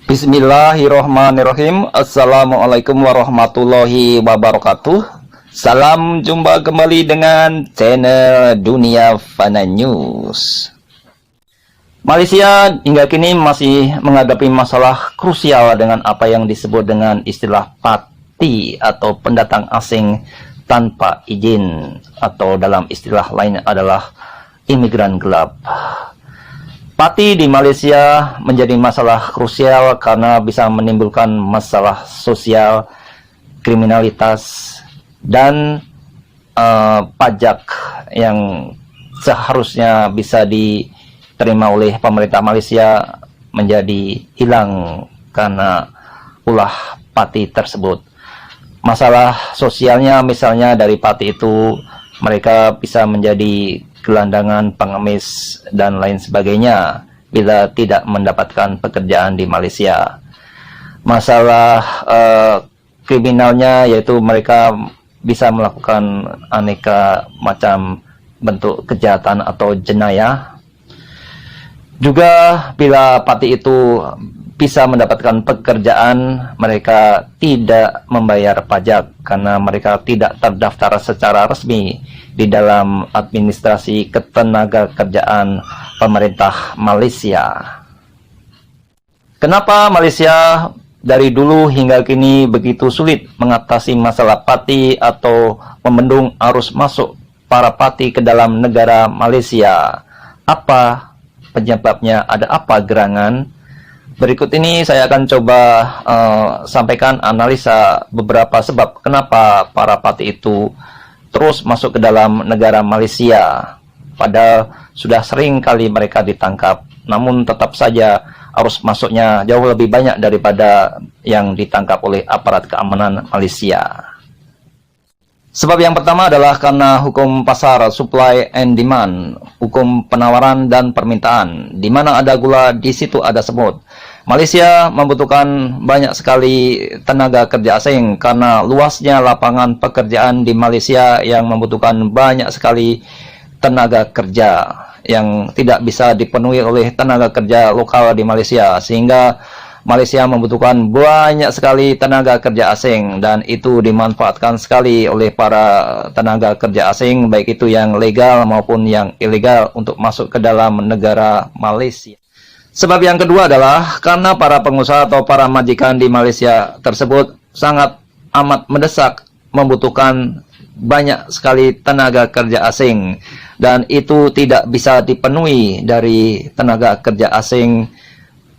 Bismillahirrahmanirrahim. Assalamualaikum warahmatullahi wabarakatuh. Salam jumpa kembali dengan channel Dunia Fana News. Malaysia hingga kini masih menghadapi masalah krusial dengan apa yang disebut dengan istilah parti atau pendatang asing tanpa izin, atau dalam istilah lain adalah imigran gelap. Parti di Malaysia menjadi masalah krusial karena bisa menimbulkan masalah sosial, kriminalitas, dan pajak yang seharusnya bisa diterima oleh pemerintah Malaysia menjadi hilang karena ulah parti tersebut. Masalah sosialnya misalnya dari parti itu mereka bisa menjadi gelandangan, pengemis, dan lain sebagainya bila tidak mendapatkan pekerjaan di Malaysia. Masalah kriminalnya yaitu mereka bisa melakukan aneka macam bentuk kejahatan atau jenayah. Juga bila parti itu bisa mendapatkan pekerjaan, mereka tidak membayar pajak karena mereka tidak terdaftar secara resmi di dalam administrasi ketenagakerjaan pemerintah Malaysia. Kenapa Malaysia dari dulu hingga kini begitu sulit mengatasi masalah parti atau membendung arus masuk para parti ke dalam negara Malaysia? Apa penyebabnya? Ada apa gerangan? Berikut ini saya akan coba sampaikan analisa beberapa sebab kenapa para parti itu terus masuk ke dalam negara Malaysia. Padahal sudah sering kali mereka ditangkap, namun tetap saja arus masuknya jauh lebih banyak daripada yang ditangkap oleh aparat keamanan Malaysia. Sebab yang pertama adalah karena hukum pasar, supply and demand, hukum penawaran dan permintaan. Di mana ada gula, di situ ada semut. Malaysia membutuhkan banyak sekali tenaga kerja asing karena luasnya lapangan pekerjaan di Malaysia yang membutuhkan banyak sekali tenaga kerja yang tidak bisa dipenuhi oleh tenaga kerja lokal di Malaysia, sehingga Malaysia membutuhkan banyak sekali tenaga kerja asing, dan itu dimanfaatkan sekali oleh para tenaga kerja asing, baik itu yang legal maupun yang ilegal, untuk masuk ke dalam negara Malaysia. Sebab yang kedua adalah karena para pengusaha atau para majikan di Malaysia tersebut sangat amat mendesak membutuhkan banyak sekali tenaga kerja asing, dan itu tidak bisa dipenuhi dari tenaga kerja asing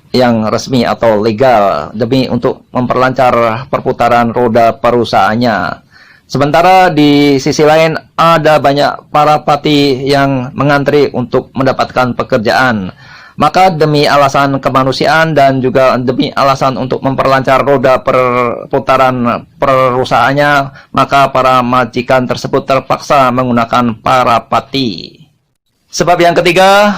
yang resmi atau legal demi untuk memperlancar perputaran roda perusahaannya. Sementara di sisi lain ada banyak para parti yang mengantri untuk mendapatkan pekerjaan. Maka demi alasan kemanusiaan dan juga demi alasan untuk memperlancar roda perputaran perusahaannya, maka para majikan tersebut terpaksa menggunakan para parti. Sebab yang ketiga,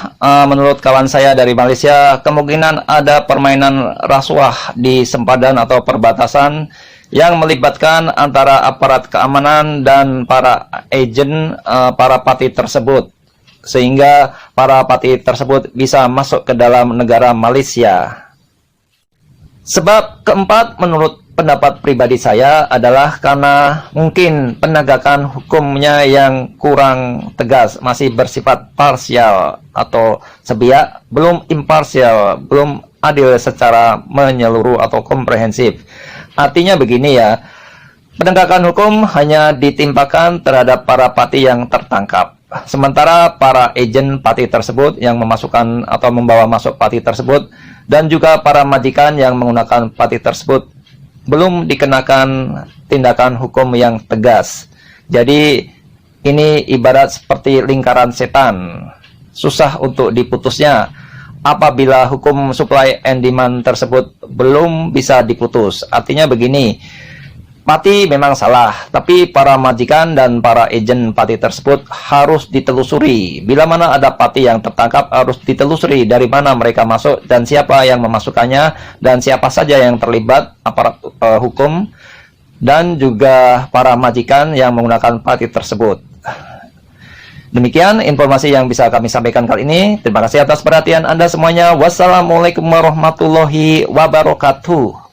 menurut kawan saya dari Malaysia, kemungkinan ada permainan rasuah di sempadan atau perbatasan yang melibatkan antara aparat keamanan dan para agen para parti tersebut, sehingga para parti tersebut bisa masuk ke dalam negara Malaysia. Sebab keempat, menurut pendapat pribadi saya, adalah karena mungkin penegakan hukumnya yang kurang tegas, masih bersifat parsial atau sepihak, belum imparsial, belum adil secara menyeluruh atau komprehensif. Artinya begini ya, penegakan hukum hanya ditimpakan terhadap para parti yang tertangkap. Sementara para agen parti tersebut yang memasukkan atau membawa masuk parti tersebut, dan juga para majikan yang menggunakan parti tersebut, belum dikenakan tindakan hukum yang tegas. Jadi ini ibarat seperti lingkaran setan, susah untuk diputusnya apabila hukum supply and demand tersebut belum bisa diputus. Artinya begini, parti memang salah, tapi para majikan dan para agen parti tersebut harus ditelusuri. Bila mana ada parti yang tertangkap, harus ditelusuri dari mana mereka masuk dan siapa yang memasukkannya, dan siapa saja yang terlibat aparat hukum dan juga para majikan yang menggunakan parti tersebut. Demikian informasi yang bisa kami sampaikan kali ini. Terima kasih atas perhatian Anda semuanya. Wassalamualaikum warahmatullahi wabarakatuh.